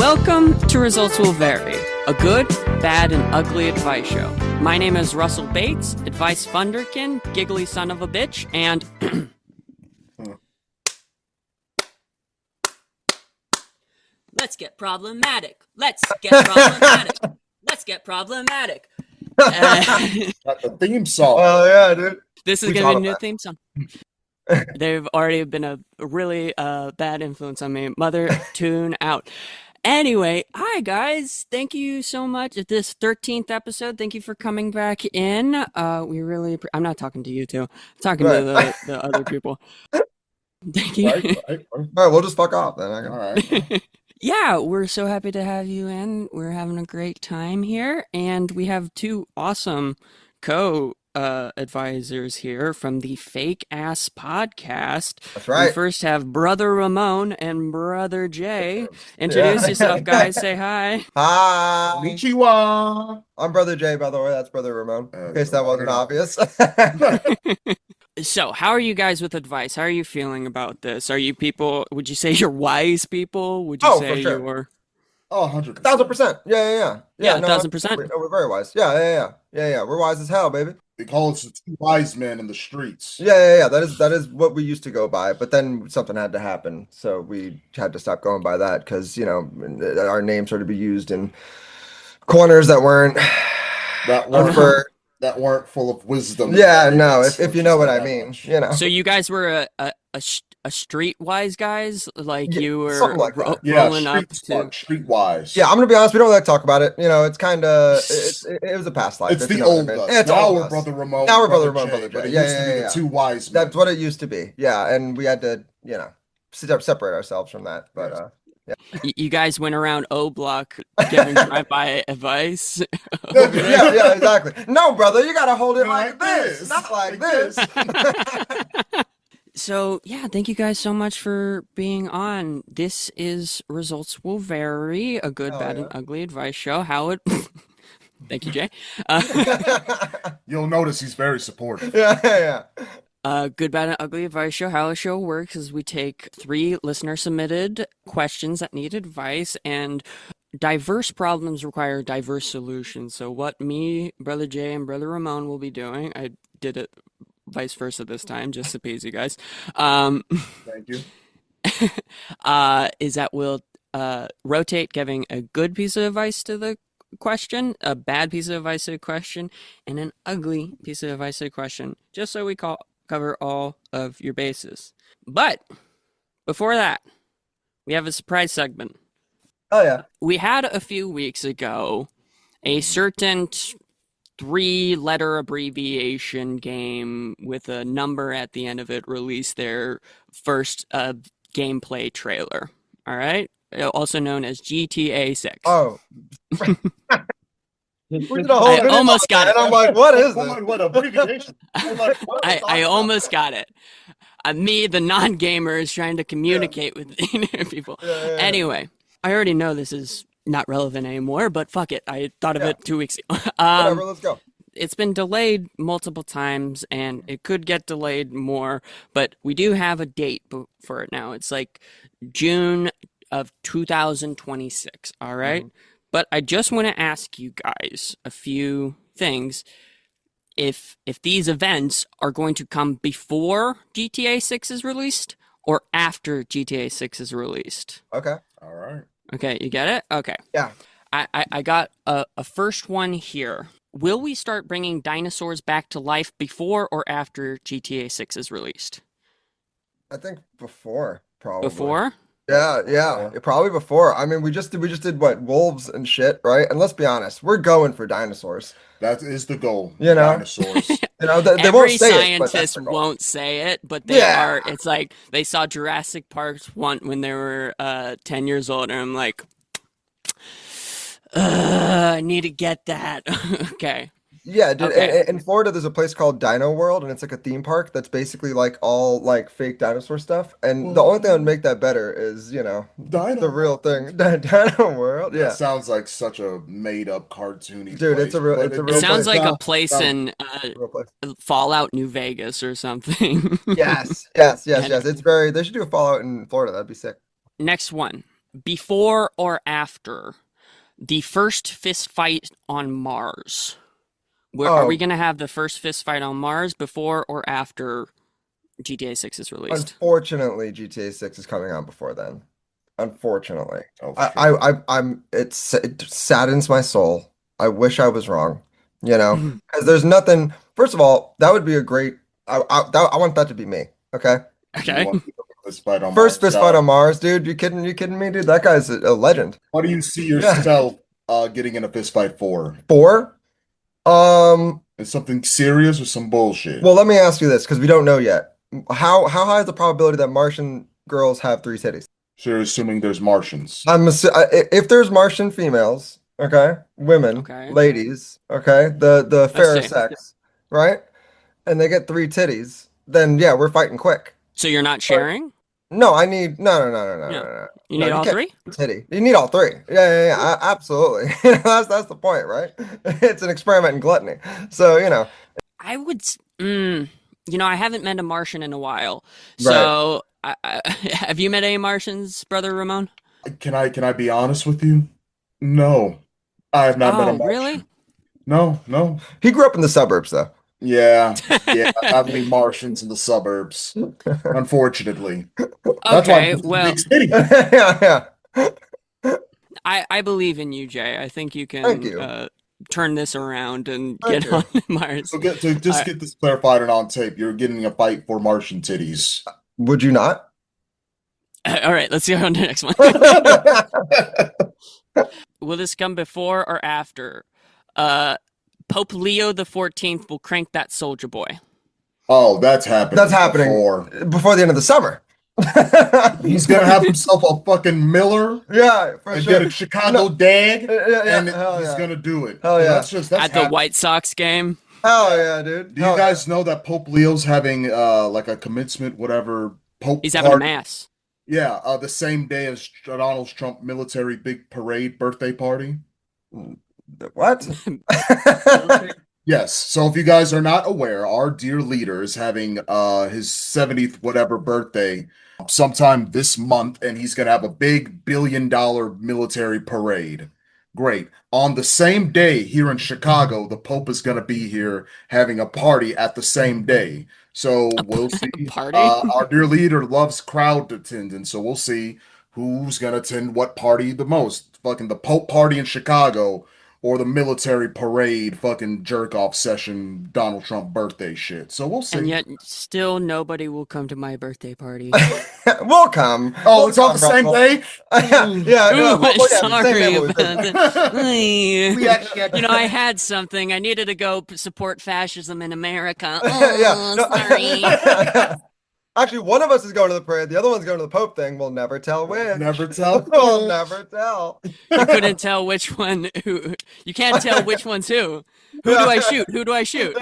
Welcome to Results Will Vary, a good, bad, and ugly advice show. My name is Russell Bates, advice funderkin, giggly son of a bitch, and... Let's get problematic. Let's get problematic. Let's get problematic. Got the theme song. Oh yeah, dude. This is going to be a new theme song. They've already been a really bad influence on me. Mother, tune out. Anyway, hi guys. Thank you so much. At this 13th episode, thank you for coming back in. We really, I'm not talking to you two. I'm talking to the other people. Thank you. All right, we'll just fuck off then. All right. Yeah, we're so happy to have you in. We're having a great time here, and we have two awesome advisors here from the Fake Ass Podcast. That's right. We first have Brother Ramon and Brother Jay. Introduce yourself, guys. Say hi. Hi. Konnichiwa. I'm Brother Jay, by the way. That's Brother Ramon. In case that wasn't obvious. So, how are you guys with advice? How are you feeling about this? Are you people, would you say you're wise people? Would you say for sure. you're... Oh, 100%. 1,000%. Yeah. Yeah, no, 1,000%. We're very wise. Yeah. We're wise as hell, baby. They call us the two wise men in the streets. Yeah. That is what we used to go by, but then something had to happen, so we had to stop going by that because our name started to be used in corners that weren't that weren't full of wisdom. Yeah, no. If you know what I mean, So you guys were a streetwise guys, like you were like rolling up to streetwise. Yeah, I'm gonna be honest. We don't like to talk about it. It's kind of it was a past life. It's the old us. It's now we're Brother Ramon. Now we're Brother Ramon, Jay, Brother Jay. But it used to be the two wise men. That's what it used to be. Yeah, and we had to separate ourselves from that. But yeah. You guys went around O Block giving drive-by advice. yeah, exactly. No, brother, you gotta hold it like this, not like this. So, yeah, thank you guys so much for being on. This is Results Will Vary, a good, bad, and ugly advice show. Thank you, Jay. You'll notice he's very supportive. Yeah. Good, bad, and ugly advice show. How the show works is we take 3 listener-submitted questions that need advice, and diverse problems require diverse solutions. So what me, Brother Jay, and Brother Ramon will be doing, I did it vice versa this time, just to appease you guys. Thank you. Is that we'll rotate giving a good piece of advice to the question, a bad piece of advice to the question, and an ugly piece of advice to the question, just so we cover all of your bases. But before that, we have a surprise segment. Oh yeah. We had a few weeks ago a certain 3-letter abbreviation game with a number at the end of it released their first gameplay trailer. All right, also known as GTA 6. Oh. I almost got it. And I'm like, what is this? What abbreviation? I almost got it. Me, the non-gamer, is trying to communicate with people. Yeah. Anyway, I already know this is not relevant anymore, but fuck it. I thought of it 2 weeks ago. Whatever, let's go. It's been delayed multiple times, and it could get delayed more, but we do have a date for it now. It's like June of 2026, all right? Mm-hmm. But I just want to ask you guys a few things. If these events are going to come before GTA 6 is released or after GTA 6 is released. Okay. All right. Okay, you get it? Okay. Yeah. I got a first one here. Will we start bringing dinosaurs back to life before or after GTA 6 is released? I think before, probably. Before? Yeah, probably before. I mean, we just did what, wolves and shit, right? And let's be honest, we're going for dinosaurs. That is the goal. They Dinosaurs. Every won't say scientist won't say it, but they are. It's like they saw Jurassic Park when they were 10 years old, and I'm like, I need to get that. Okay. Yeah, dude. Okay. In Florida, there's a place called Dino World, and it's like a theme park that's basically like all like fake dinosaur stuff. And the only thing that would make that better is, Dino. the real thing. Dino World. Yeah. That sounds like such a made-up cartoony Dude, place. it's a real It sounds place. like a place in Real place. Fallout New Vegas or something. Yes. It's very. They should do a Fallout in Florida. That'd be sick. Next one. before or after the first fist fight on Mars? Are we Oh, going to have the first fist fight on Mars before or after GTA 6 is released? unfortunately, GTA 6 is coming out before then. Unfortunately. Oh shit. It saddens my soul. I wish I was wrong, because there's nothing. First of all, that would be a great. I want that to be me. Okay. You Okay. want this fight on First Mars fist fight guy? on Mars, dude. You kidding? You kidding me, dude? That guy's a legend. What do you see Yeah. yourself getting in a fist fight for? Four. Um. Is something serious or some bullshit? Well, let me ask you this, because we don't know yet. How high is the probability that Martian girls have three titties? So you're assuming there's Martians. If there's Martian females, okay, women, Okay. ladies, okay, the Let's fairer see. sex, right? And they get three titties, then yeah, we're fighting quick. So you're not But sharing? no, I need no. Yeah. No. You No, need you all can't three? titty. You need all three. Absolutely. That's the point, right? It's an experiment in gluttony. So, I would. I haven't met a Martian in a while. right. So, have you met any Martians, brother Ramon? Can I be honest with you? No, I have not met a Oh, really? Martian. No, no. He grew up in the suburbs though. Yeah, yeah. Not many Martians in the suburbs, unfortunately. That's why Okay, it's a well, big city. Yeah, yeah. I believe in you, Jay. I think you Thank can you. turn this around and Thank get on you. Mars. So just Uh, get this clarified and on tape. You're getting a fight for Martian titties. Would you not? all right, let's go on to the next one. Will this come before or after? Uh, Pope Leo the 14th will crank that soldier boy. Oh, that's happening That's happening before. before the end of the summer. He's gonna have himself a fucking Miller Yeah, for and sure. get a Chicago No, dag, yeah, and hell he's yeah. gonna do it. Hell So yeah. that's At the happening. White Sox game. Hell yeah, dude. Do you Hell guys know that Pope Leo's having like a commencement, whatever, Pope He's having a party? mass. Yeah, the same day as Donald Trump military big parade birthday party. yeah. What? Yes. So if you guys are not aware, our dear leader is having his 70th whatever birthday sometime this month, and he's gonna have a big $1 billion military parade. Great. On the same day here in Chicago, the Pope is gonna be here having a party at the same day. So we'll see. Party? Our dear leader loves crowd attendance, so we'll see who's gonna attend what party the most. Fucking the Pope party in Chicago or the military parade fucking jerk off session Donald Trump birthday shit. So we'll And see. yet, still nobody will come to my birthday party. We'll come. Oh, We'll it's on come, the same Russell. day? Yeah, Ooh, same day sorry we'll about visit. that. We actually had I had something. I needed to go support fascism in America. Yeah. Oh, No. sorry. Actually, one of us is going to the parade. The other one's going to the Pope thing. We'll never tell which. never tell. We'll never tell. You couldn't tell which one who. You can't tell which one's who. Who do I shoot? Who do I shoot?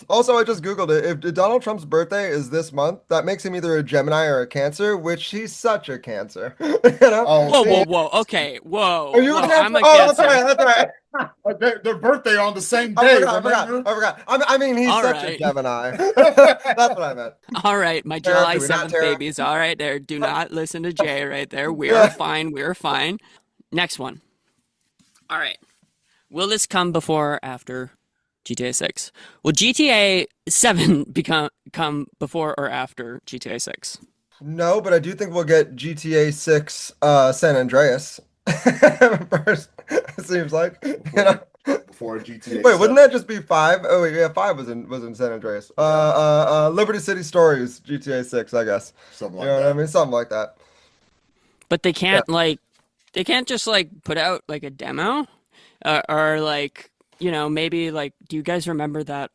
Also, I just Googled it. If Donald Trump's birthday is this month, that makes him either a Gemini or a Cancer, which he's such a Cancer. Oh, Whoa, whoa, whoa. Okay, whoa. Are you whoa. a Cancer? I'm a Oh, that's Cancer. right. That's right. their birthday on the same I day, forgot. remember? I forgot. I mean, he's All such a right. Gemini. That's what I meant. All right, my Tara, July do we not, 7th Tara? babies. All right, there. Do not listen to Jay right there. We Yeah. are fine. We're fine. Next one. All right. Will this come before or after GTA 6? Will GTA 7 come before or after GTA 6? No, but I do think we'll get GTA 6 San Andreas first, it seems like. Before GTA Wait, wouldn't 7. that just be 5? Oh wait, yeah, 5 was in San Andreas. Liberty City Stories, GTA 6, I guess. Something You like know what I that. mean? Something like that. But they Yeah. can't they can't just put out a demo or maybe do you guys remember that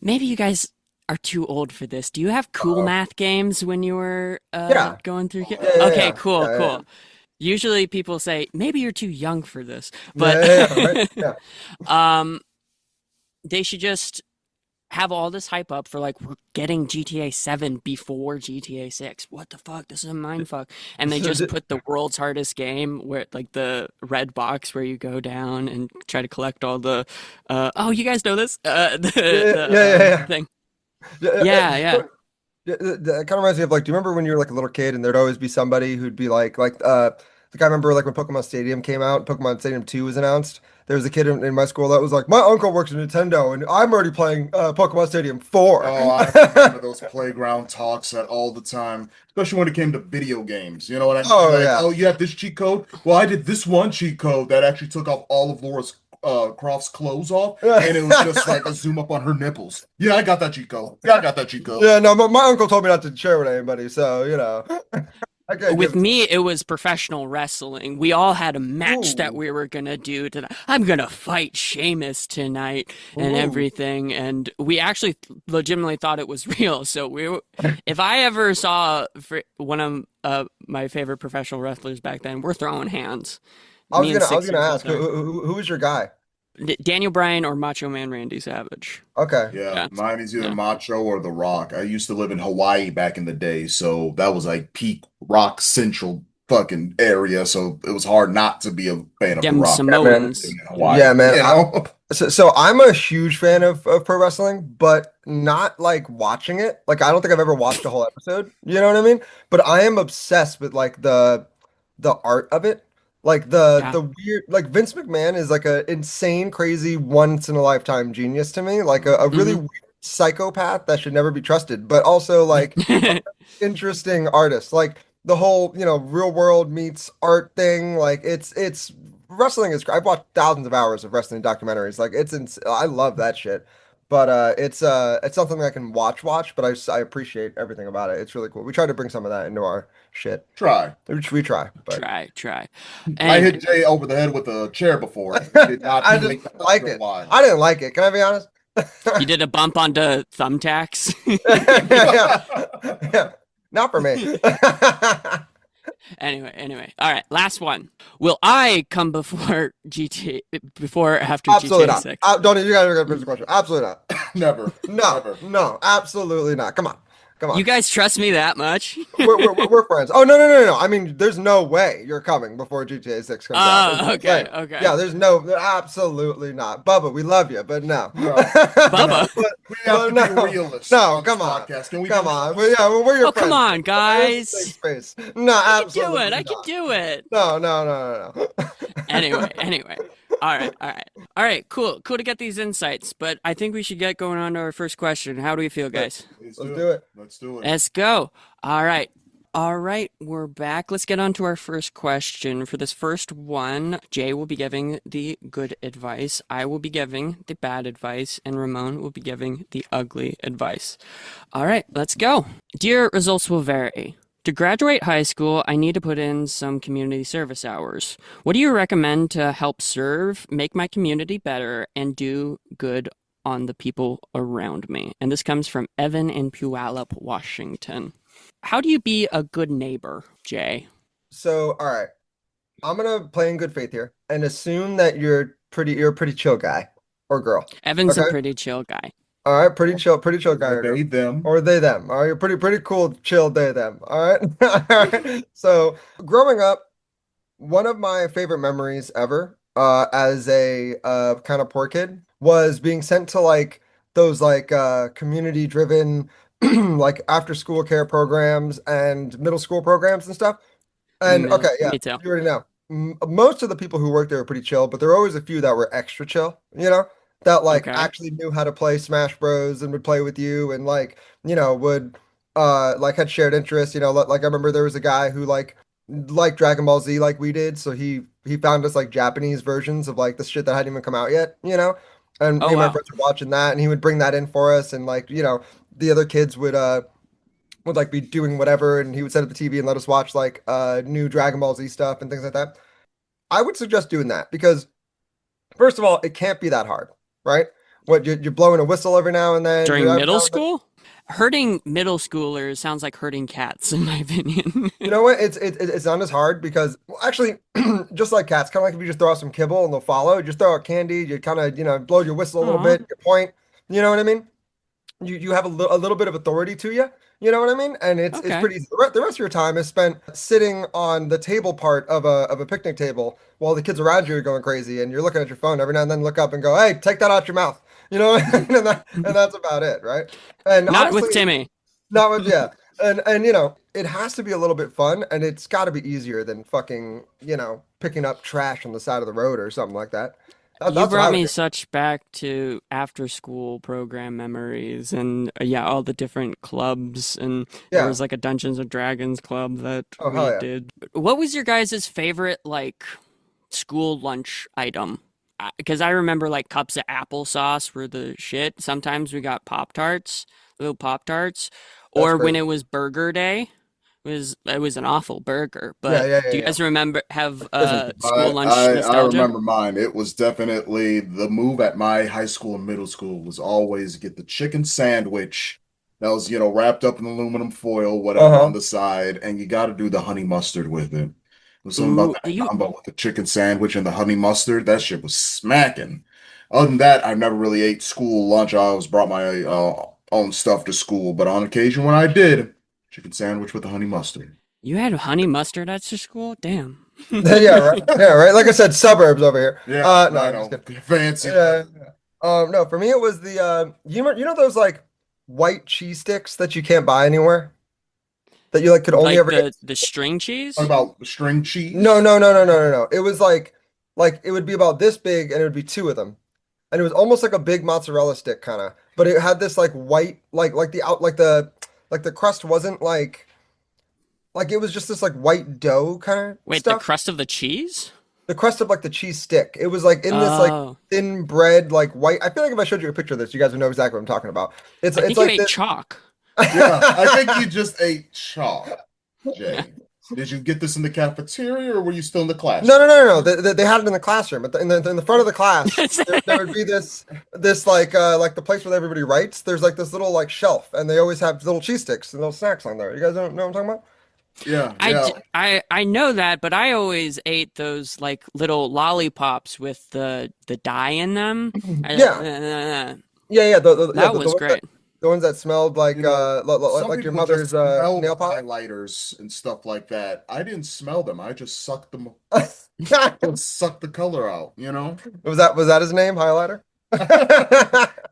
maybe you guys are too old for this. Do you have cool Uh-oh. math games when you were Yeah. going through? Yeah, yeah, Okay, yeah. cool, Yeah, yeah, cool. Usually people say maybe you're too young for this, yeah. but Yeah, yeah, right? Yeah. they should just have all this hype up for we're getting GTA 7 before GTA 6. What the fuck? This is a mind fuck. And they So just did- put the world's hardest game where the red box where you go down and try to collect all the oh, you guys know this? Yeah, yeah, yeah. Thing. Yeah, Yeah, yeah. That kind of reminds me of like, do you remember when you were like a little kid and there'd always be somebody who'd be like I remember like when Pokemon Stadium came out, Pokemon Stadium 2 was announced. There was a kid in my school that was like, my uncle works at Nintendo and I'm already playing Pokemon Stadium 4. Oh, I remember those playground talks that all the time, especially when it came to video games. You know what I mean? Oh Like, yeah. oh, you have this cheat code? Well, I did this one cheat code that actually took off all of Laura's Croft's clothes off, and it was just like a zoom up on her nipples. Yeah, I got that cheat code. Yeah, I got that cheat code. Yeah, no, my uncle told me not to share with anybody, so you know, I can't give With it to me, it was professional wrestling. We all had a match that Ooh, we were gonna do tonight. I'm gonna fight Sheamus tonight and ooh. everything, and we actually legitimately thought it was real. So if I ever saw one of my favorite professional wrestlers back then, we're throwing hands. Me and I was six gonna years ask older. who was your guy? Daniel Bryan or Macho Man Randy Savage. Okay. Yeah, Yeah, mine is either yeah. Macho or The Rock. I used to live in Hawaii back in the day, so that was like peak Rock Central fucking area. So it was hard not to be a fan of The Dem Rock Yeah, man. Samoans. in Yeah, Hawaii. man. You know? So I'm a huge fan of pro wrestling, but not like watching it. Like I don't think I've ever watched a whole episode. You know what I mean? But I am obsessed with like the art of it. Like Yeah. the weird like Vince McMahon is like a insane, crazy, once in a lifetime genius to me. Like a really Hmm. weird psychopath that should never be trusted, but also like interesting artist. Like the whole, real world meets art thing. Like it's wrestling is. I've watched thousands of hours of wrestling documentaries. Like I love that shit. But it's something I can watch. But I appreciate everything about it. It's really cool. We try to bring some of that into our shit. Try. We try, but Try. I And hit Jay over the head with a chair before. He did not I didn't like that. I like don't know it. why. I didn't like it. Can I be honest? you did a bump onto thumbtacks. Yeah, yeah. Not for me. Anyway. All right, last one. Will I come before GTA before or after Absolutely GTA not. 6? Don't you gotta finish the question. Absolutely not. Never. No, Never. no, absolutely not. Come on, come You on. guys trust me that much? We're friends. Oh no, no, no, no. I mean, there's no way you're coming before GTA 6 comes out. Is Oh, what I'm saying. okay. Yeah, there's absolutely not. Bubba, we love you, but no. No. Bubba. No. but, We have to be no, realists no, on this come on, podcast. Can we be come on. realists? We're your Oh, come friends. on, It's a safe guys. space. No, I can do it. absolutely I can not. do it. No, no, no, no, Anyway. All right, cool. Cool to get these insights, but I think we should get going on to our first question. How do we feel, no. guys? Let's Let's do do it. it. Let's do it. Let's go. All right. All right, we're back. Let's get on to our first question. For this first one, Jay will be giving the good advice, I will be giving the bad advice, and Ramon will be giving the ugly advice. All right, let's go. Dear results will vary. To graduate high school, I need to put in some community service hours. What do you recommend to help serve, make my community better, and do good on the people around me? And this comes from Evan in Puyallup, Washington. How do you be a good neighbor, Jay? So, all right. I'm gonna play in good faith here and assume that you're a pretty chill guy or girl. Evan's a Okay? pretty chill guy. All right, pretty chill guy or girl. They, them. Or they them. All right, you're pretty cool, chill they them. All right. All right. So growing up, one of my favorite memories ever, as a kind of poor kid, was being sent to like those like community driven like after school care programs and middle school programs and stuff. And okay, yeah, Me too. you already know. Most of the people who worked there were pretty chill, but there were always a few that were extra chill, that like Okay. actually knew how to play Smash Bros. And would play with you and like, would like had shared interests, like I remember there was a guy who like Dragon Ball Z like we did, so he found us like Japanese versions of like the shit that hadn't even come out yet, And Oh, me and my wow. friends were watching that and he would bring that in for us and like, the other kids would like be doing whatever and he would set up the TV and let us watch like new Dragon Ball Z stuff and things like that. I would suggest doing that because first of all, it can't be that hard, right? What you're blowing a whistle every now and then. During middle school? Hurting middle schoolers sounds like hurting cats, in my opinion. You know what? It's not as hard because well, actually, just like cats, kind of like if you just throw out some kibble and they'll follow. Just throw out candy, you kind of blow your whistle a little Aw, bit, your point. You know what I mean? You have a little bit of authority to you. You know what I mean? And it's okay. pretty easy. The rest of your time is spent sitting on the table part of a picnic table while the kids around you are going crazy, and you're looking at your phone every now and then. Look up and go, "Hey, take that out your mouth." And that's about it, right? And Not with honestly, Timmy. Not with, yeah. And it has to be a little bit fun, and it's got to be easier than fucking, picking up trash on the side of the road or something like that. You That's what brought I would me do. such back to after school program memories and yeah, all the different clubs and there Yeah. was like a Dungeons and Dragons club that Oh, we hell yeah. did. What was your guys' favorite like school lunch item? Because I remember like cups of applesauce were the shit. Sometimes we got Pop-Tarts, little Pop-Tarts, That's or when crazy. it was Burger Day, it was an awful burger. Yeah, But yeah, yeah, do you yeah. guys remember have Isn't school lunch I nostalgia? remember mine. It was definitely the move at my high school and middle school was always get the chicken sandwich that was, wrapped up in aluminum foil, whatever on Uh-huh. the side, and you got to do the honey mustard with it. There's something about Ooh, that you combo with the chicken sandwich and the honey mustard. That shit was smacking. Other than that, I never really ate school lunch. I always brought my own stuff to school, but on occasion when I did, chicken sandwich with the honey mustard. You had honey mustard at your school? Damn. Yeah, right. Yeah, right. Like I said, suburbs over here. Yeah, No, I I'm just know. kidding. Fancy. Yeah. Yeah. No, for me it was the you know those like white cheese sticks that you can't buy anywhere that you like could only Like ever get. the string What cheese? about string No, cheese? no, no, no, no, no, no. It was like it would be about this big and it would be two of them. And it was almost like a big mozzarella stick kind of, but it had this like white like the out like the crust wasn't like it was just this like white dough kind of Wait, the stuff. crust of the cheese? The crust of like the cheese stick. It was like in this like Oh, thin bread like white. I feel like if I showed you a picture of this, you guys would know exactly what I'm talking about. It's I it's think you like ate this. chalk. Yeah, I think you just ate chalk, Jay. Did you get this in the cafeteria or were you still in the No, no, classroom? no, no, no. They had it in the classroom. In the front of the class, there would be this like the place where everybody writes. There's like this little like shelf, and they always have little cheese sticks and little snacks on there. You guys don't know what I'm talking Yeah, yeah. I know that, but I always ate those like little lollipops with the dye in them. about? Yeah, yeah, yeah. Yeah, That was the great. the ones that smelled You know, some like your people mother's just smell nail polish. highlighters and stuff like that. I didn't smell them. I just sucked them, sucked the color out. Was that his name, highlighter?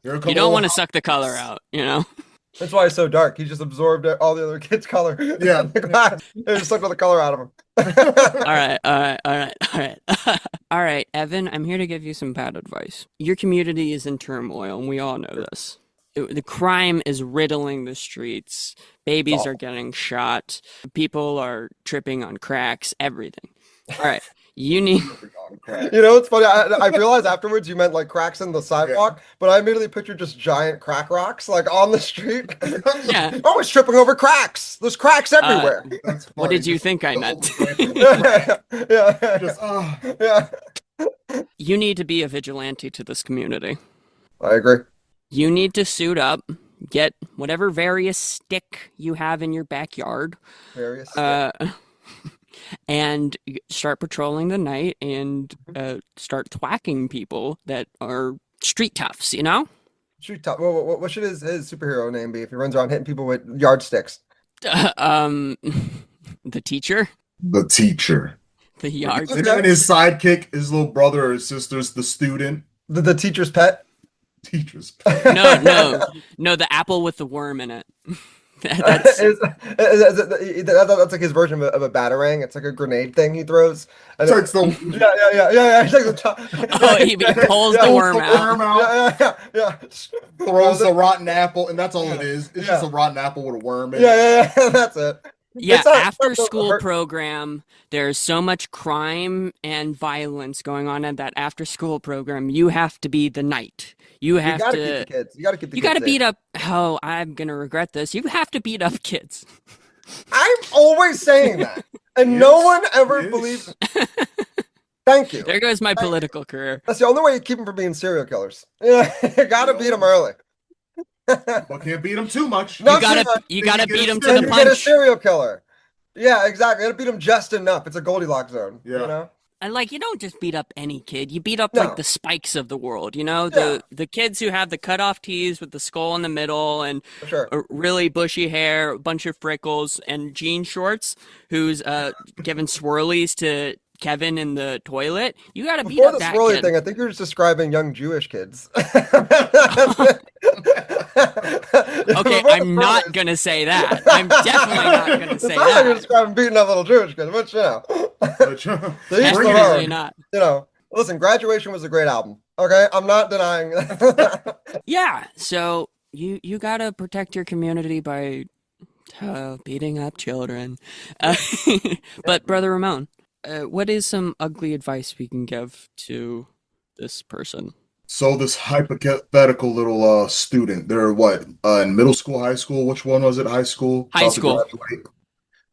Here You come don't old want to suck the color Hotness. out, you know? That's why it's so dark. He just absorbed all the other kids' color Yeah. in the glass. It just sucked all the color out of All him. right, all right, all right, all right. All right, Evan, I'm here to give you some bad advice. Your community is in turmoil, and we all know this. The crime is riddling the streets. It's Babies are awful. getting shot. People are tripping on cracks, everything. All right, you need. On crack. It's funny. I realized afterwards you meant like cracks in the Yeah. sidewalk, but I immediately pictured just giant crack rocks like on the street. Yeah, Oh, it's tripping over cracks. There's cracks uh, everywhere. That's what funny. did you Just think I the meant? overwhelming crack. Yeah, yeah, Just yeah. You need to be a vigilante to this community. I agree. You need to suit up, get whatever various stick you have in your backyard, Various stick. uh, and start patrolling the night and start thwacking people that are street toughs, you know? Street top. What should his superhero name be if he runs around hitting people with yardsticks? Um, the teacher, the teacher. the yardstick. And his sidekick, his little brother or sister's the student. The teacher's pet. Teacher's No, no, no, the apple with the worm in it. That's That's like his version of a batarang. It's like a grenade thing he throws. And takes the yeah. He's like the top. oh, he pulls the Yeah, worm out. worm out, yeah. throws the rotten apple, and that's all it is. It's just Yeah. a rotten apple with a worm in it. Yeah. That's it. Yeah, It's not after so school hurt. program, there's so much crime and violence going on at that after school program. You have to be the knight. You You have gotta keep the to kids. You gotta keep the you kids got to safe. beat up. Oh, I'm gonna regret this. You have to beat up kids. I'm always saying that, and no Yes, one ever yes. believes. Thank you. There goes my political career. That's the only way you keep them from being serial killers. Yeah, you gotta beat them early. But can't beat him too much. No, You gotta too much. you Then gotta you get beat a them to Then the you get a punch. serial killer. Yeah, exactly. You gotta beat them just enough. It's a Goldilocks zone. Yeah. And like you don't just beat up any kid. You beat up like No. the Spikes of the world, you know? Yeah, The kids who have the cutoff tees with the skull in the middle and for sure. a really bushy hair, a bunch of freckles and jean shorts who's giving swirlies to Kevin in the toilet. You got to beat Before up the that swirly kid. thing, I think you're just describing young Jewish kids. Okay, I'm not gonna say that. I'm definitely not gonna It say sounds like you're that. describing beating up little Jewish kids, but you know. To each their Definitely own. not. You know, listen, Graduation was a great album. Okay, I'm not denying that. Yeah, so you gotta protect your community by beating up children. Uh, but Brother Ramon, what is some ugly advice we can give to this person? So this hypothetical little student, they're what, in middle school, high school? Which one was it? High school? High About to school. graduate.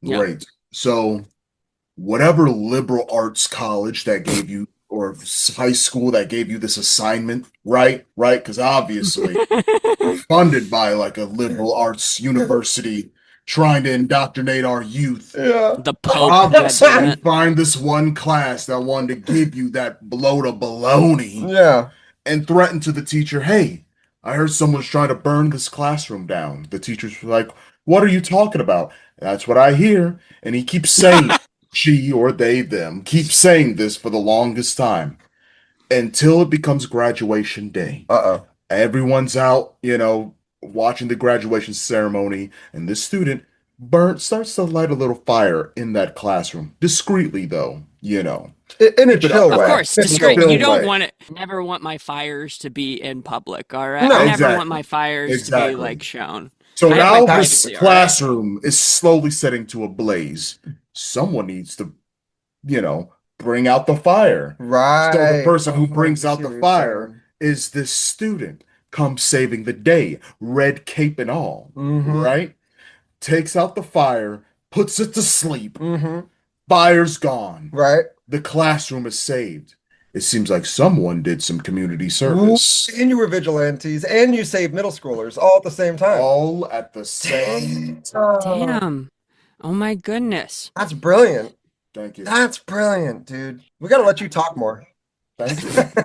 Yep. Great. So whatever liberal arts college that gave you, or high school that gave you this assignment, right? Right? Because obviously we're funded by like a liberal arts university trying to indoctrinate our youth. Yeah. The Pope had Obviously, done you it. find this one class that wanted to give you that load of baloney Yeah. and threaten to the teacher, hey, I heard someone's trying to burn this classroom down. The teacher's like, what are you talking about? That's what I hear. And he keeps saying, she or they, them, keep saying this for the longest time until it becomes graduation day. Uh-oh. Everyone's out, watching the graduation ceremony, and this student starts to light a little fire in that classroom. Discreetly, though, In a Keep it up. chill Of way. course, In a chill discreet. way. You Still don't way. want it. Never want my fires to be in public. All right. No. I never want Exactly. my fires to be Exactly. like shown. So I have now my this privacy. All right. classroom is slowly setting to a blaze. Someone needs to, bring out the fire. Right. So the person who Oh, brings I out see the what you're fire saying. is this student, comes saving the day, red cape and all, Mm-hmm. right? Takes out the fire, puts it to sleep. Mm-hmm. Fire's gone. Right. The classroom is saved. It seems like someone did some community Ooh, service. and you were vigilantes and you saved middle schoolers all at the same time. All at the same time. Damn. Oh my goodness. That's brilliant. Thank you. That's brilliant, dude. We gotta let you talk more. Thank you.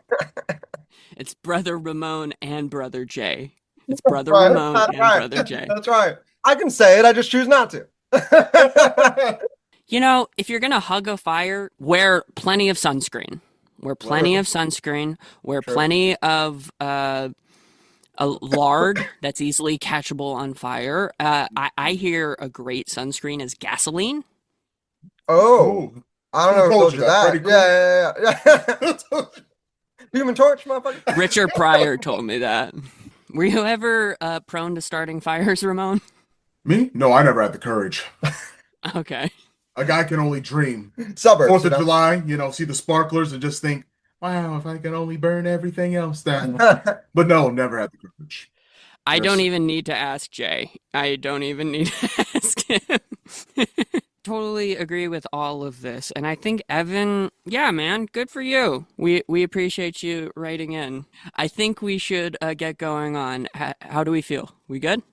It's Brother Ramon and Brother Jay. It's Brother Right, Ramon that's and right. Brother Jay. That's right. I can say it, I just choose not to. You know, if you're gonna hug a fire, wear plenty of sunscreen. Wear plenty of sunscreen. Wear Sure. plenty of a lard that's easily catchable on fire. I hear a great sunscreen is gasoline. Oh, I don't know Who who told told you you that? that. Pretty Yeah. Human Torch, motherfucker. Richard Pryor told me that. Were you ever prone to starting fires, Ramon? Me? No, I never had the courage. Okay. A guy can only dream. Suburbs, 4th you of know? July, see the sparklers and just think, wow, if I could only burn everything else down. But no, never had the courage. I don't Yes. even need to ask Jay. I don't even need to ask him. Totally agree with all of this. And I think Evan, yeah, man, good for you. We appreciate you writing in. I think we should get going on. How do we feel? We good?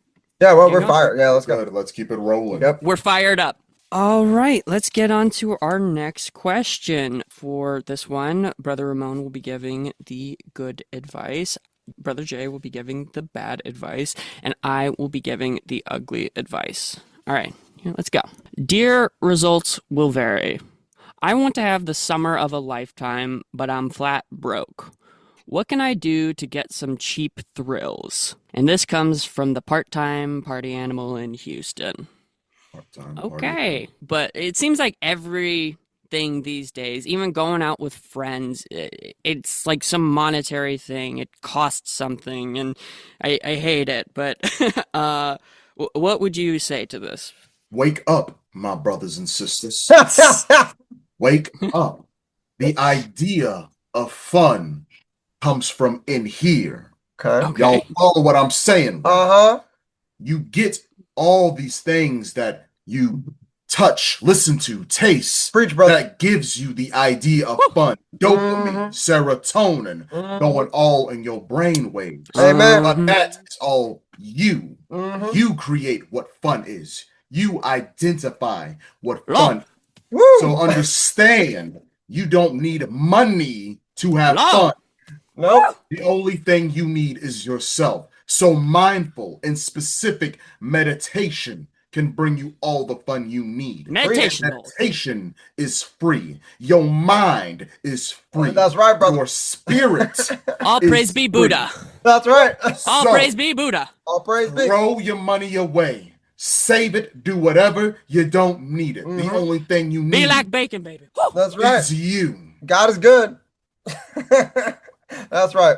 Yeah, well, You we're go. fired. Yeah, let's go. Good. Let's keep it rolling. Yep. We're fired up. All right, let's get on to our next question. For this one, Brother Ramon will be giving the good advice. Brother Jay will be giving the bad advice, and I will be giving the ugly advice. All right, here, let's go. Dear results will vary. I want to have the summer of a lifetime, but I'm flat broke. What can I do to get some cheap thrills? And this comes from the part-time party animal in Houston. Part-time party. Okay, but it seems like everything these days, even going out with friends, it's like some monetary thing. It costs something, and I hate it. But what would you say to this? Wake up, my brothers and sisters. Wake up. The idea of fun comes from in here. Okay. Okay. Y'all follow what I'm saying? Uh-huh. You get all these things that you touch, listen to, taste, Preach, brother. that gives you the idea of fun. Dopamine, serotonin, going all in your brain waves. Amen. But that is all you. Mhm. You create what fun is. You identify what Love. fun. Woo! So understand, you don't need money to have Love. fun. Nope. The only thing you need is yourself. So mindful and specific meditation can bring you all the fun you need. Meditation goals. Meditation is free. Your mind is free. That's right, brother. Your spirit All is praise be free. Buddha. That's right. All So praise be Buddha. All praise be. throw your money away. Save it. Do whatever. You don't need it. The Mhm. only thing you Be need like bacon, baby. Woo! That's right. is you. God is good. That's right.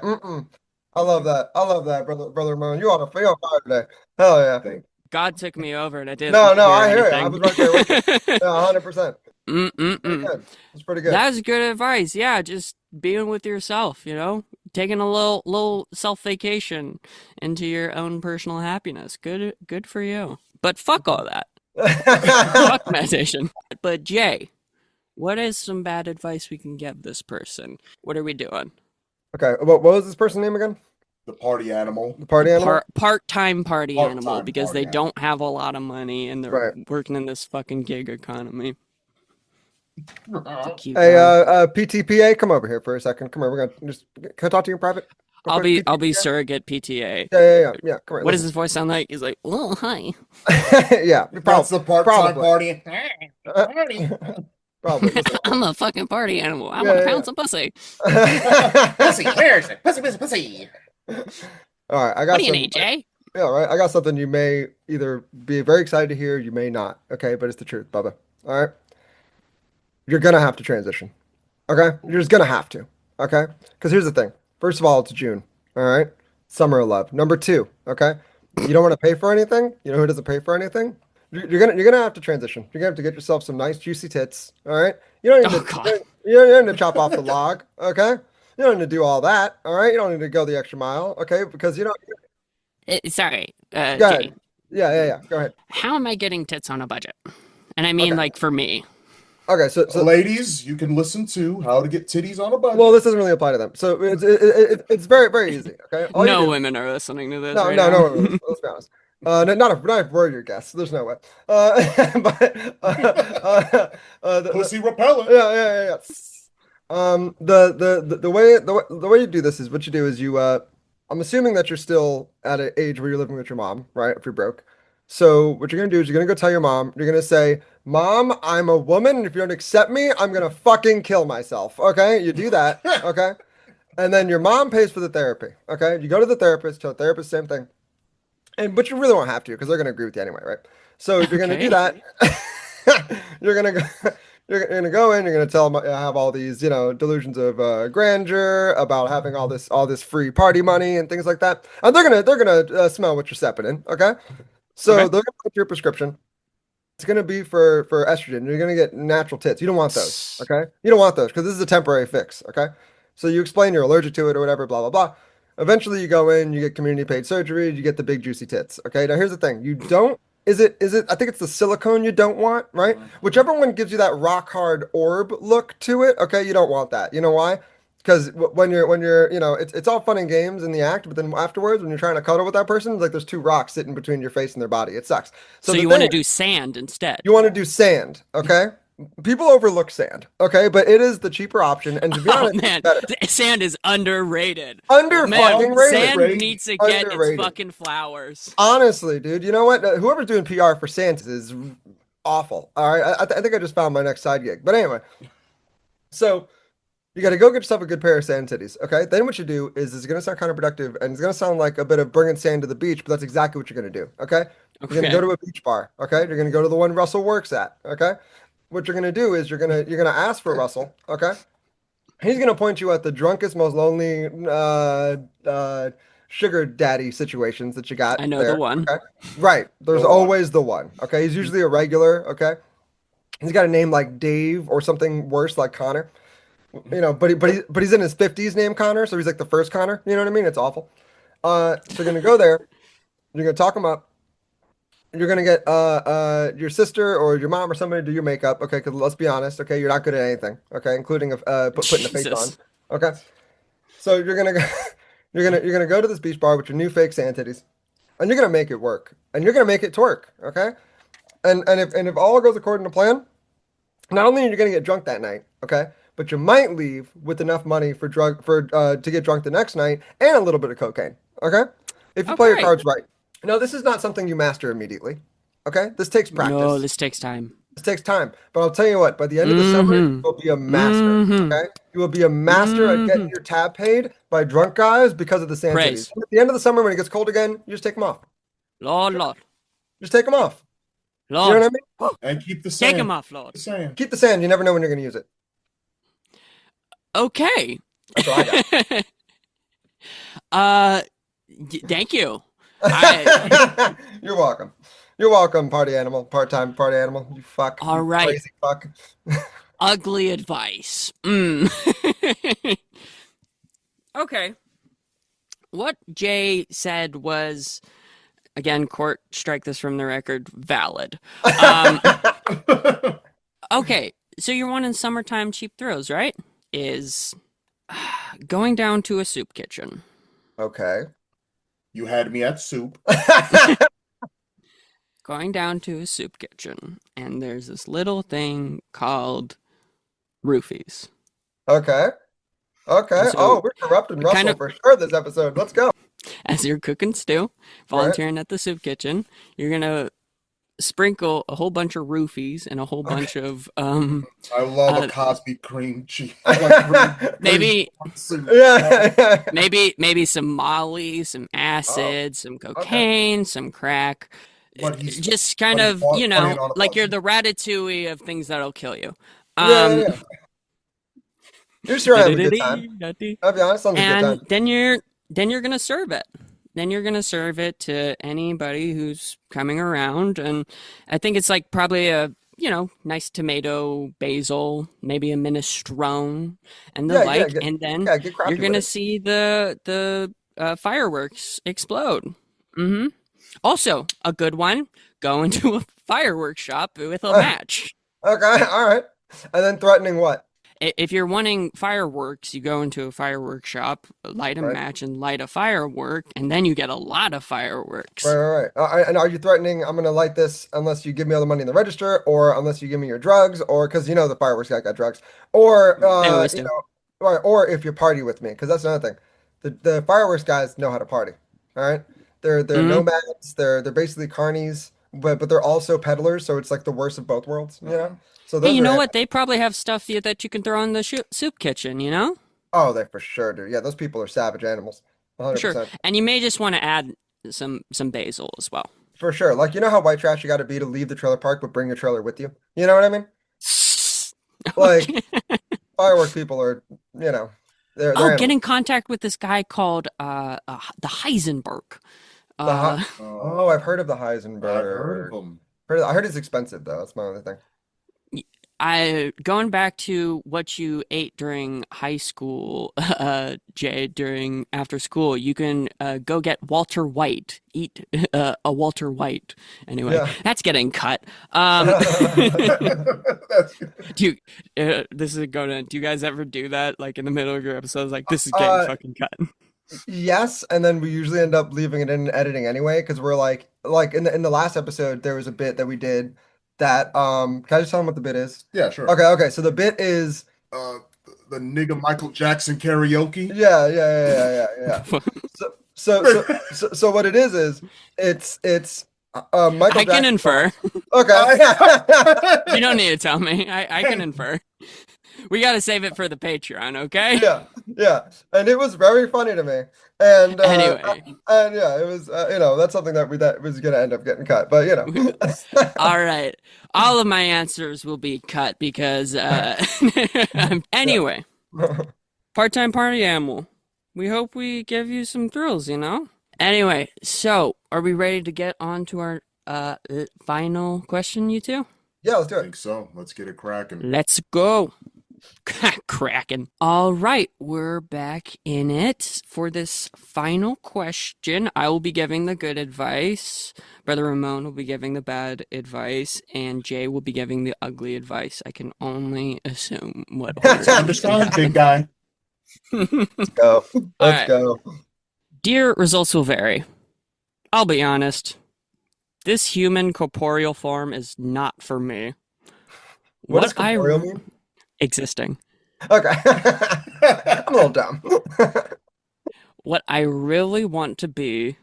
I love that. I love that, brother Ramon. You on fire today. Hell yeah. God took me over and I didn't No, leave here or I hear you. I anything. was right there with you. Yeah, 100%. Pretty Mm-mm-mm. good. It's pretty good. That was good advice. Yeah, just being with yourself, taking a little self vacation into your own personal happiness. Good for you. But fuck all that. Fuck meditation. But Jay, what is some bad advice we can give this person? What are we doing? Okay, what was this person's name again? The party animal. The party animal? Part-time party animal Part-time because party they animal. don't have a lot of money and they're Right. working in this fucking gig economy. To keep Hey, going. PTPA, come over here for a second. Come here. We're gonna just can I talk to you in private? Real I'll quick, be PTPA? surrogate PTA. Yeah. Come here. What does his voice sound like? He's like, "Oh, hi." Yeah, That's the part-time probably. party. Probably. Listen. I'm a fucking party animal. I Yeah, want to yeah. pound some pussy. Pussy, where is it? Pussy. All right, I got What do you some. need, Jay? Yeah, right. I got something you may either be very excited to hear, you may not. Okay, but it's the truth, Bubba. All right. You're gonna have to transition. Okay? You're just gonna have to. Okay? Because here's the thing. First of all, it's June. All right? Summer of love. Number two, okay? You don't want to pay for anything? You know who doesn't pay for anything? You're gonna have to transition. You're gonna have to get yourself some nice juicy tits. All right? You don't need Oh, to God. you don't need to chop off the log, okay? You don't need to do all that, all right? You don't need to go the extra mile, okay? Because you don't Sorry, go Jay. ahead. Yeah. Go ahead. How am I getting tits on a budget? And I mean, Okay. like, for me. Okay, so Ladies, you can listen to How to Get Titties on a Budget. well, this doesn't really apply to them. So it's very very easy. Okay, all you No do, women are listening to this no right no now. no. Let's be honest. Not if we're your guests. There's no way. But Pussy repellent. yeah. The way you do this is what you do is you I'm assuming that you're still at an age where you're living with your mom, right? If you're broke. So what you're gonna do is you're gonna go tell your mom. You're gonna say, "Mom, I'm a woman, and if you don't accept me, I'm gonna fucking kill myself." Okay? You do that. Okay? And then your mom pays for the therapy. Okay? You go to the therapist, tell the therapist same thing. But you really won't have to because they're gonna agree with you anyway, right? So you're gonna do Okay. that. You're gonna go. You're gonna go in. You're gonna tell them have all these, delusions of grandeur about having all this free party money and things like that. And they're gonna smell what you're stepping in. Okay, so Okay. they're gonna put your prescription. It's gonna be for estrogen. You're gonna get natural tits. You don't want those. Okay, you don't want those because this is a temporary fix. Okay, so you explain you're allergic to it or whatever. Blah blah blah. Eventually, you go in. You get community paid surgery. You get the big juicy tits. Okay, now here's the thing. You don't. Is it? I think it's the silicone you don't want, right? Whichever one gives you that rock hard orb look to it, okay, you don't want that. You know why? Because when you're, it's all fun and games in the act, but then afterwards, when you're trying to cuddle with that person, it's like there's two rocks sitting between your face and their body. It sucks. So So the you want thing to do sand instead? you want to do sand, okay? People overlook sand, okay? But it is the cheaper option, and to be Oh honest, man, it's better. sand is underrated. Under Man, fucking rated. sand Underrated. needs to get Underrated. its fucking flowers. Honestly, dude, you know what? Whoever's doing PR for Sand is awful. All right, I think I just found my next side gig. But anyway, so you got to go get yourself a good pair of sand titties. Okay, then what you do is it's going to sound counterproductive and it's going to sound like a bit of bringing sand to the beach, but that's exactly what you're going to do. Okay, you're going to go Okay. to a beach bar. Okay, you're going to go to the one Russell works at. Okay, what you're going to do is you're gonna ask for Russell. Okay, he's going to point you at the drunkest, most lonely sugar daddy situations that you got I know the there. one. Okay, right. There's The one. always the one. Okay, he's usually a regular. Okay, he's got a name like Dave or something worse like Connor. But he's in his 50s named Connor, so he's like the first Connor. You know what I mean? It's awful. So you're gonna go there. You're gonna talk him up. You're gonna get your sister or your mom or somebody to do your makeup. Okay, because let's be honest. Okay, you're not good at anything. Okay, including putting a face on. Jesus. Okay, so you're gonna go. You're gonna go to this beach bar with your new fake sand titties, and you're gonna make it work, and you're gonna make it twerk. Okay, and if all goes according to plan, not only are you gonna get drunk that night, okay, but you might leave with enough money to get drunk the next night and a little bit of cocaine. Okay, if you play your Okay. cards right. No, this is not something you master immediately. Okay, this takes practice. No, this takes time. This takes time, but I'll tell you what, by the end of the summer, you Mm-hmm. will be a master. Mm-hmm. Okay? You will be a master at getting Mm-hmm. your tab paid by drunk guys because of the sand titties. Praise. At the end of the summer, when it gets cold again, you just take them off. Lord, Lord, Just take them off. You know Lord. what I mean? And keep the Take him sand. off, Lord. The sand. Keep the sand. You never know when you're going to use it. Okay. That's what I got. uh, thank you. I, You're welcome. You're welcome, party animal, part-time party animal. You fuck, all you right. crazy fuck. Ugly advice. Mm. Okay. What Jay said was, again, court, strike this from the record, valid. Um, okay. So you're wanting summertime cheap thrills, right? Is going down to a soup kitchen. Okay. You had me at soup. Going down to a soup kitchen, and there's this little thing called roofies. Okay. And Okay. so, Oh, we're corrupting kind Russell of for sure this episode. Let's go. as you're cooking stew, Right. volunteering at the soup kitchen, you're gonna sprinkle a whole bunch of roofies and a whole Okay. bunch of I love a uh Cosby cream cheese. Like cream maybe soup. maybe some Molly, some Oh, acid, some okay. cocaine, some crack. But he's Just kind but he's of, playing on a like you're budget. the ratatouille of things that'll kill you. Yeah, yeah, Um yeah. You're sure I have a good time. I'll be honest, sounds like a good and time. then you're gonna serve it. Then you're gonna serve it to anybody who's coming around, and I think it's like probably a nice tomato, basil, maybe a minestrone, and the Yeah, yeah, like, and then get you're crafty with gonna it. see the fireworks explode. Hmm. Also, a good one: go into a fireworks shop with a match. Okay, all right. And then threatening what? If you're wanting fireworks, you go into a fireworks shop, light a Right, match, and light a firework, and then you get a lot of right, fireworks. right, right. And are you threatening I'm gonna light this unless you give me all the money in the register, or unless you give me your drugs, or because you know the fireworks guy got drugs, or They always do. or if you party with me, because that's another thing. The fireworks guys know how to party. All right, they're Hmm. nomads. They're basically carnies, but they're also peddlers, so it's like the worst of both worlds, you know. So Hey, those you are know what? They probably have stuff that you can throw in the soup kitchen, you know? oh, they for sure do. Yeah, those people are savage animals. Sure. 100%. And you may just want to add some basil as well. For sure. Like, you know how white trash you got to be to leave the trailer park, but bring your trailer with you? You know what I mean? Like, Okay. firework people are, you know, they're Oh, get animals. in contact with this guy called the Heisenberg. The Uh, oh, I've heard of the I've heard of Heisenberg. them. I heard it's expensive though. That's my only thing. I going back to what you ate during high school, Jay, during after school, you can go get Walter White. Eat a Walter White. Anyway, Yeah. that's getting cut. That's Do this is gonna. Do you guys ever do that? Like in the middle of your episodes, like this is getting Uh, fucking cut. yes, and then we usually end up leaving it in and editing anyway because we're like in the last episode there was a bit that we did that can I just tell them what the bit is? yeah, sure. Okay, so the bit is Uh, the nigga Michael Jackson karaoke. yeah. So what it is it's Michael I can Jackson infer. songs. Okay. You don't need to tell me. I can infer. We got to save it for the Patreon, okay? Yeah, and it was very funny to me, and Anyway, yeah, it was that's something that was gonna end up getting cut, but you know. all right. All of my answers will be cut because Yeah. anyway, part-time party animal. We hope we give you some thrills, you know? Anyway, so are we ready to get on to our final question, you two? Yeah, let's do I it. think so. Let's get it cracking. Let's go. Kraken. All right, we're back in it for this final question. I will be giving the good advice. Brother Ramon will be giving the bad advice, and Jay will be giving the ugly advice. I can only assume what order It's this will understood, big guy. happen. Go. All Let's right. go. Dear results will vary. I'll be honest. This human corporeal form is not for me. What does What corporeal mean? existing. Okay. I'm a little dumb. What I really want to be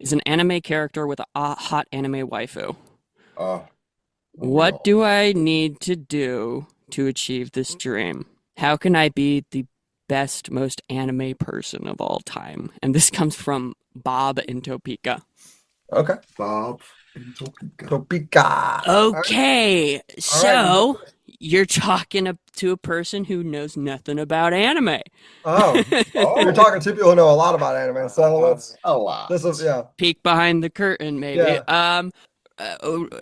is an anime character with a hot anime waifu. Uh, Oh, we What all. do I need to do to achieve this dream? How can I be the best, most anime person of all time? And this comes from Bob in Topeka. Okay. Bob and Topeka. Topeka. All right. Okay, All right. You go so first. you're talking to a person who knows nothing about anime. Oh, you're Oh, talking to people who know a lot about anime. So let's, a lot. this is, yeah. Peek behind the curtain, maybe. Yeah.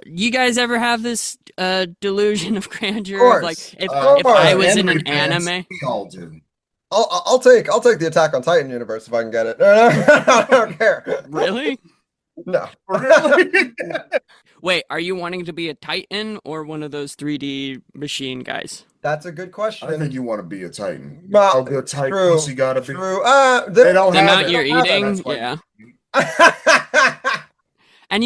You guys ever have this delusion of Of grandeur of like course. Of if I course. was in an Anime fans, anime? we all do. I'll take the Attack on Titan universe if I can get it. I don't care. Really? No. Really? Wait, are you wanting to be a Titan or one of those 3D machine guys? That's a good I think question. you want to be a Titan. How Well, good Titan true. pussy gotta be. True. They don't The have amount They it. you're don't have that. eating, That's why. yeah. And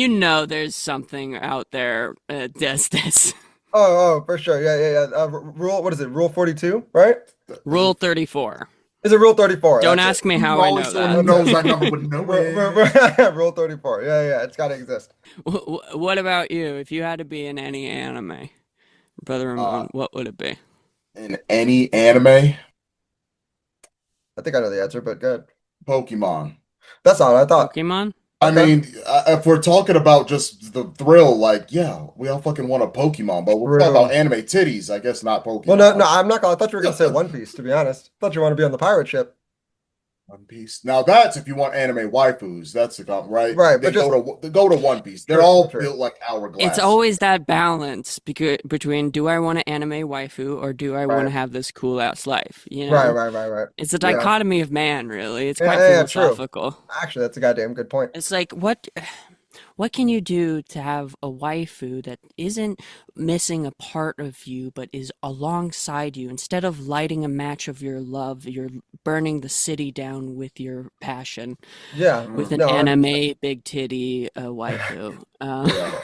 there's something out there that does this. For sure. Yeah. Rule, what is it? Rule 42, right? Rule 34. Is it Rule 34? Don't That's it. ask me You how I always know someone that. who That's knows it. that number would know it. Rule 34. Yeah. It's got to exist. What about you? If you had to be in any anime, Brother Uh, Ramon, what would it be? in any anime, I think I know the answer, but good. Pokemon. That's not what I thought. Pokemon? I Okay. mean, if we're talking about just the thrill, like, yeah, we all fucking want a Pokemon, but we're talking about True. anime titties, I guess not Well, no, Pokemon. I'm not gonna. I thought you were gonna say One Piece, to be honest. I thought you want to be on the pirate ship. One Piece. Now that's if you want anime waifus. That's the right. Right, They but just go to One Piece. They're true, all true. built like It's hourglass. always that balance between do I want an anime waifu or do I want to Right. have this cool ass life? Right. It's a Yeah. dichotomy of man, really. It's quite Yeah, true. philosophical. Actually, that's a goddamn good point. It's like what can you do to have a waifu that isn't missing a part of you but is alongside you? Instead of lighting a match of your love, you're burning the city down with your passion Yeah. with Mm, an No, 100%. anime big titty waifu. yeah.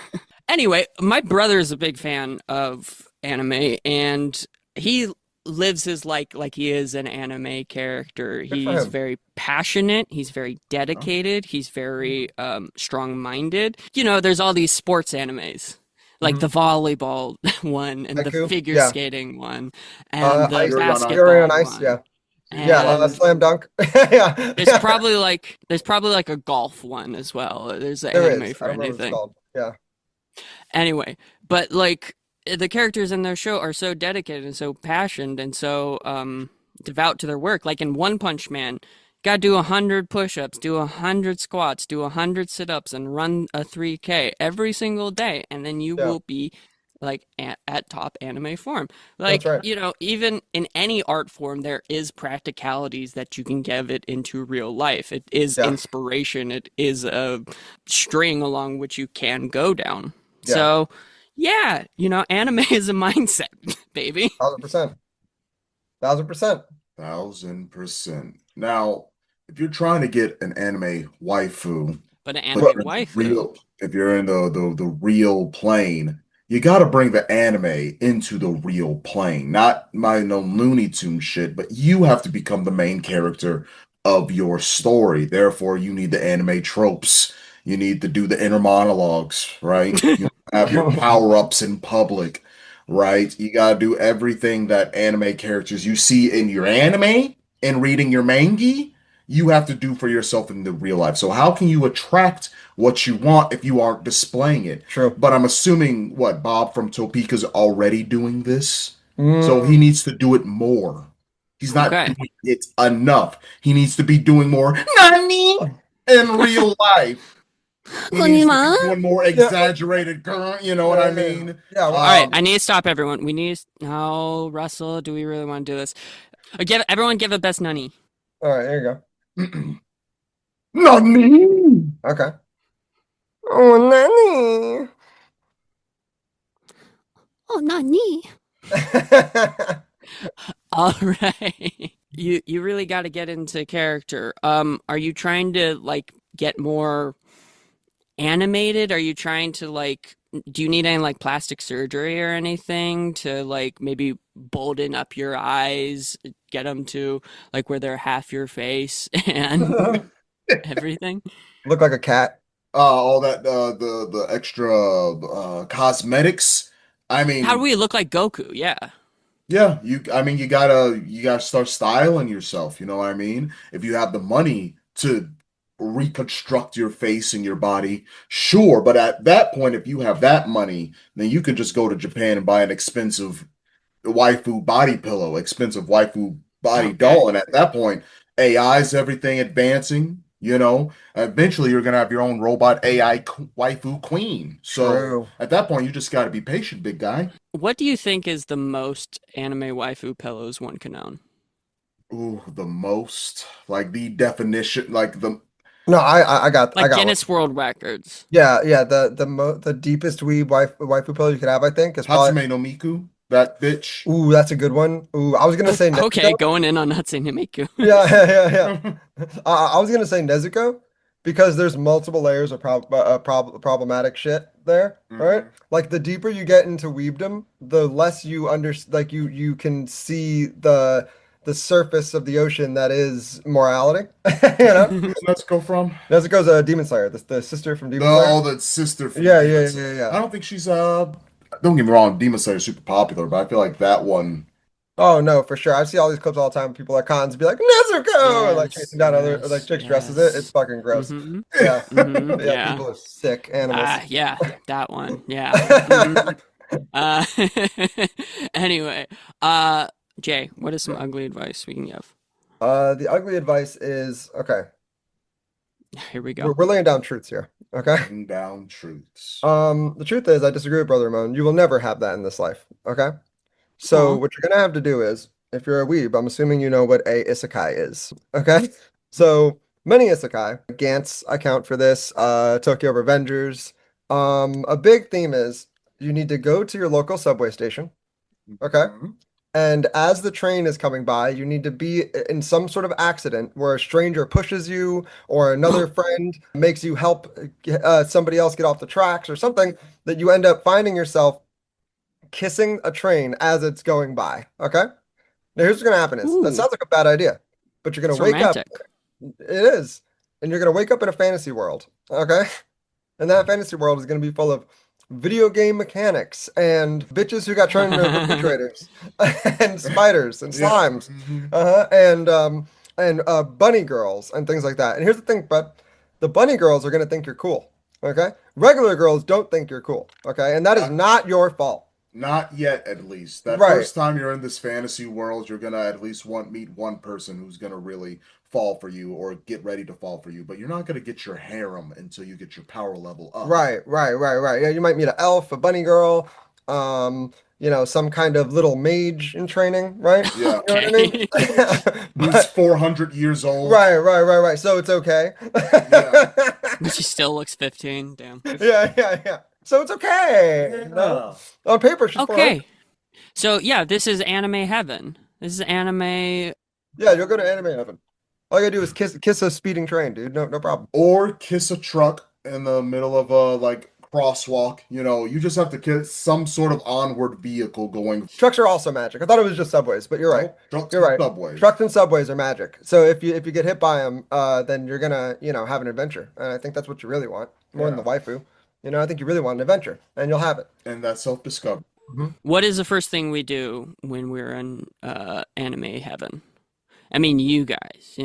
Anyway, my brother is a big fan of anime, and he lives his like he is an anime character. Good for He's him. very passionate, he's very Oh, dedicated, he's very strong-minded. There's all these sports animes. Like the Mhm. volleyball one and the Haiku. figure Yeah. skating one and the Ice. Yuri on Ice. Yuri on basketball Ice. one. Yeah. Yeah. And Slam dunk. Yeah. there's probably like a golf one as well. There's an There anime is. I for don't remember what it's anything. called. Yeah. Anyway, but like the characters in their show are so dedicated and so passionate and so devout to their work. Like in One Punch Man, gotta do 100 push-ups, do 100 squats, do 100 sit-ups, and run a 3K every single day, and then you Yeah. will be like at top anime form. That's Like, right. even in any art form, there is practicalities that you can give it into real life. It is Yeah. inspiration. It is a string along which you can go down. Yeah. So, yeah, anime is a mindset, baby. 1,000%. 1,000%. 1000%. Now, if you're trying to get an anime waifu, But an but anime you're in the waifu. real, if you're in the real plane, you got to bring the anime into the real plane, not my no Looney Tune shit, but you have to become the main character of your story. Therefore, you need the anime tropes. You need to do the inner monologues, right? You have your power-ups in public, right? You got to do everything that anime characters you see in your anime and reading your mangi, you have to do for yourself in the real life. So how can you attract what you want if you aren't displaying it? True. But I'm assuming what Bob from Topeka's already doing this. So he Mm. needs to do it more. He's not Okay. doing it enough. He needs to be doing more Nani in real life. He needs to be doing more Yeah. exaggerated, you know what I mean? Yeah. Well, All right, Um, I need to stop everyone. We need no, Russell, do we really want to do this? Give a best nunny. all right. Here you Nani? go. Okay. Oh, Oh, not me. Nanny. All right. You really got to get into character. Are you trying to like get more animated? Are you trying to like do you need any like plastic surgery or anything to like maybe bolden up your eyes, get them to like where they're half your face and everything? Look like a cat. All that the extra cosmetics I How do mean, we look like Goku? Yeah. yeah, I mean, you gotta start styling yourself, you know what I mean? If you have the money to reconstruct your face and your body, sure, but at that point, if you have that money, then you can just go to Japan and buy an expensive waifu body pillow, expensive waifu body Okay. doll. And at that point, AI's everything advancing, you know. Eventually, you're gonna have your own robot AI waifu queen. So True. at that point, you just gotta be patient, big guy. What do you think is the most anime waifu pillows one can own? Ooh, the most, like the definition, like the No, I Like got one. Guinness World Records. Yeah, yeah. The deepest waifu pillow you could have, I think, is probably. Hatsume no Miku, that bitch. Ooh, that's a good one. Ooh, I was gonna say Okay, Nezuko. going in on Hatsune Miku. Yeah, yeah, yeah, yeah. I was gonna say Nezuko because there's multiple layers of problematic shit there. All right, Mhm. like the deeper you get into weebdom, the less you like you can see the surface of the ocean that is morality. You know, Who's Netsuko from? Nezuko's a demon slayer, the sister from The Demon Slayer. all the sister from Yeah, Demon yeah, Slayer. yeah, yeah. I don't think she's don't get me wrong, Demon Slayer is super popular, but I feel like that one. Oh no, for sure. I see all these clips all the time. People at cons be like Nezuko, and like Yes, chasing down other like yes, chicks dressed as it. It's yes. fucking gross. Mm-hmm. Yeah, Mm-hmm. yeah. Yeah. People are sick animals. Yeah, that one. Yeah. Mm-hmm. Uh, anyway, uh, Jay, what is some ugly advice we can give? The ugly advice is okay. Here we We're, go. we're laying down truths here. Okay. Laying down truths. The truth is, I disagree with Brother Ramon. You will never have that in this life. Okay. So Aw. what you're gonna have to do is, if you're a weeb, I'm assuming you know what a isekai is. Okay. So many isekai, Gantz account for this, Tokyo Revengers. A big theme is you need to go to your local subway station. Okay. Mhm. And as the train is coming by, you need to be in some sort of accident where a stranger pushes you or another friend makes you help somebody else get off the tracks or something that you end up finding yourself kissing a train as it's going by. Okay? Now here's what's gonna happen is that Ooh, sounds like a bad idea, but you're gonna it's wake up. romantic. It is, and you're gonna wake up in a fantasy world. Okay? And that fantasy world is going to be full of video game mechanics and bitches who got turned into refrigerators and spiders and Yeah. slimes, Mhm. and bunny girls and things like that. And here's the thing, bud, the bunny girls are going to think you're cool. Okay, regular girls don't think you're cool. Okay, and that is Not, not your fault. not yet, at least. That Right. first time you're in this fantasy world, you're gonna at least meet one person who's gonna really fall for you or get ready to fall for you. But you're not gonna get your harem until you get your power level up. Right. Yeah, you might meet an elf, a bunny girl, some kind of little mage in training, right? Yeah. You know what I mean? Okay. Who's But 400 years old? right. So it's okay. Yeah. But she still looks 15. Damn. Yeah. So it's okay. You know? Yeah. On paper, she's 400. Okay. So yeah, this is anime heaven. This is anime. Yeah, you'll go to anime heaven. All you gotta do is kiss a speeding train, dude. No problem. Or kiss a truck in the middle of a like crosswalk. You know, you just have to kiss some sort of onward vehicle going. Trucks are also magic. I thought it was just subways, but you're right. Nope, trucks You're and right. subways. Trucks and subways are magic. So if you get hit by them, then you're gonna have an adventure, and I think that's what you really want more than the Yeah. waifu. I think you really want an adventure, and you'll have it. And that self-discovery. Mhm. What is the first thing we do when we're in anime heaven? I mean, you guys,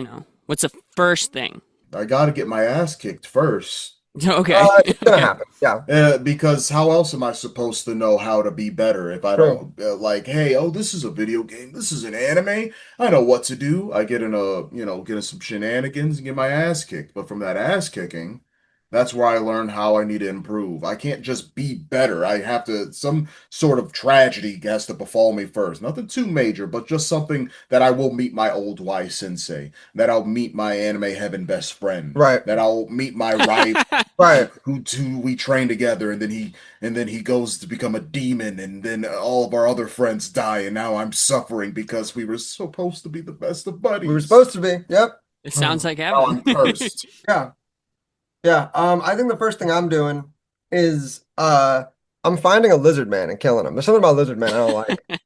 what's the first thing? I gotta get my ass kicked first. Okay. It's gonna Okay. happen. Yeah, Because how else am I supposed to know how to be better if I true. don't like, hey, oh, this is a video game, this is an anime. I know what to do. I get in some shenanigans and get my ass kicked. But from that ass kicking, that's where I learn how I need to improve. I can't just be better. I have to, some sort of tragedy has to befall me first. Nothing too major, but just something that I will meet my old Y sensei, that I'll meet my anime heaven best friend, Right, that I'll meet my rival right. who we train together, and then he goes to become a demon, and then all of our other friends die, and now I'm suffering because we were supposed to be the best of We were buddies. supposed to be. Yep. It sounds like Now heaven. I'm cursed. Yeah. Yeah. I think the first thing I'm doing is I'm finding a lizard man and killing him. There's something about lizard man I don't like.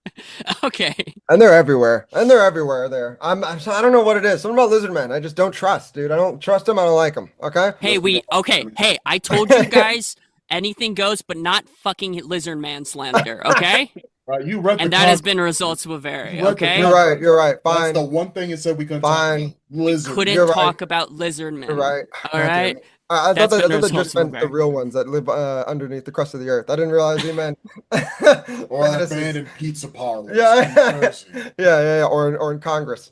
Okay. And they're everywhere. And they're everywhere there. I don't know what it is. Something about lizard men. I just don't trust, dude. I don't trust them. I don't like them. Okay? Hey, Hey, I told you guys anything goes, but not fucking lizard man slander, okay? Right, you read And the that has contract. been results will vary, You read the okay? You're right. You're right. That's the Fine. one thing it said we couldn't Fine. talk about. Lizard. Couldn't You're right. talk about lizard You're men. right. All God damn right? it. I That's thought been that results just will meant the vary. real ones that live underneath the crust of the earth. I didn't realize he meant Or fantasies. abandoned pizza parlors in Yeah. Jersey. Yeah. Or in Congress.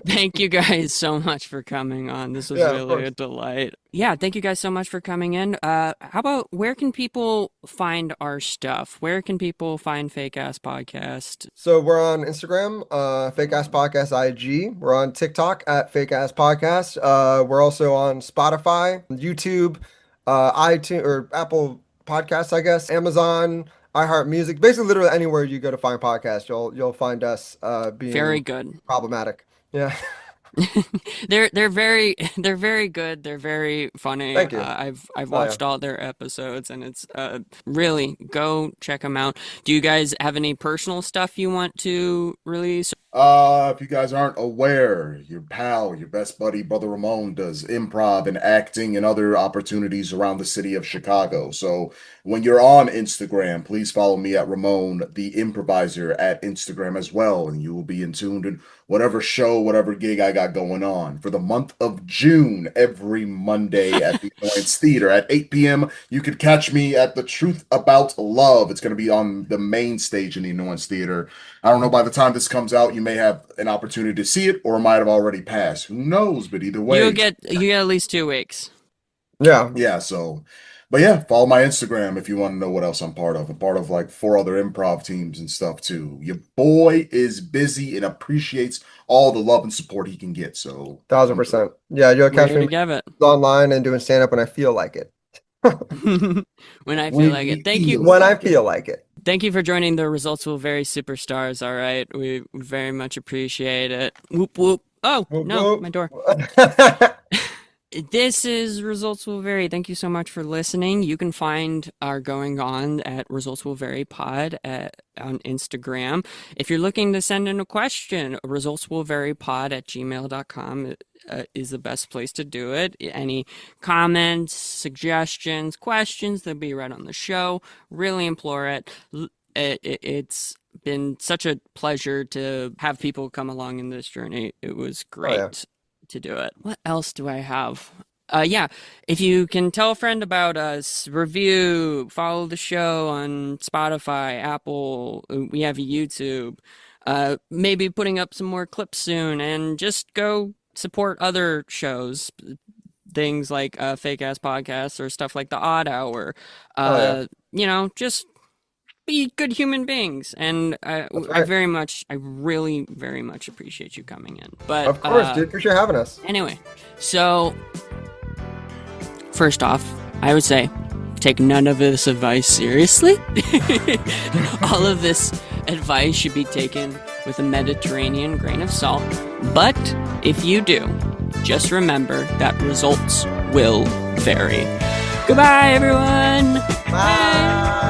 Thank you guys so much for coming on. This was Yeah, of really a course. delight. Yeah, thank you guys so much for coming in. How about where can people find our stuff? Where can people find Fake Ass Podcast? So we're on Instagram, Fake Ass Podcast IG. We're on TikTok at Fake Ass Podcast. We're also on Spotify, YouTube, iTunes or Apple Podcasts, I guess, Amazon, iHeartMusic. Basically, literally anywhere you go to find podcasts, you'll find us Very being good. problematic. Yeah. They're very they're very good. They're very funny. Thank you. I've Oh yeah. watched all their episodes, and it's really go check them out. Do you guys have any personal stuff you want to release? If you guys aren't aware, your pal, your best buddy, Brother Ramon, does improv and acting and other opportunities around the city of Chicago. So when you're on Instagram, please follow me at Ramon, the improviser, at Instagram as well, and you will be in tune to whatever show, whatever gig I got going on. For the month of June, every Monday at the Annoyance Theater at 8 p.m., you could catch me at The Truth About Love. It's going to be on the main stage in the Annoyance Theater. I don't know, by the time this comes out, you may have an opportunity to see it, or it might have already passed. Who knows? But either way, You get at least 2 weeks. Yeah. yeah. So, but yeah, follow my Instagram if you want to know what else I'm part of. I'm part of like 4 other improv teams and stuff too. Your boy is busy and appreciates all the love and support he can get. So, 1000%. Yeah, you'll We're catch here me to give it. online and doing stand up when I feel like it. When I feel like it. Thank you. When I feel like it. Thank you for joining the Results Will Vary Superstars, all right? We very much appreciate it. Whoop, whoop. Oh, Whoop, no, whoop. my door. This is Results Will Vary. Thank you so much for listening. You can find our going on at Results Will Vary Pod on Instagram. If you're looking to send in a question, resultswillvarypod@gmail.com is the best place to do it. Any comments, suggestions, questions, they'll be read on the show. Really implore it. It's been such a pleasure to have people come along in this journey. It was great. yeah. To do it. What else do I have? Yeah, if you can tell a friend about us, review, follow the show on Spotify, Apple, we have a YouTube, maybe putting up some more clips soon, and just go support other shows, things like Fake Ass Podcasts or stuff like The Odd Hour. Just be good human beings, and I really very much appreciate you coming in. But Of course, dude. Appreciate having us. anyway, so first off, I would say take none of this advice seriously. All of this advice should be taken with a Mediterranean grain of salt. But if you do, just remember that results will vary. Goodbye, everyone. Bye.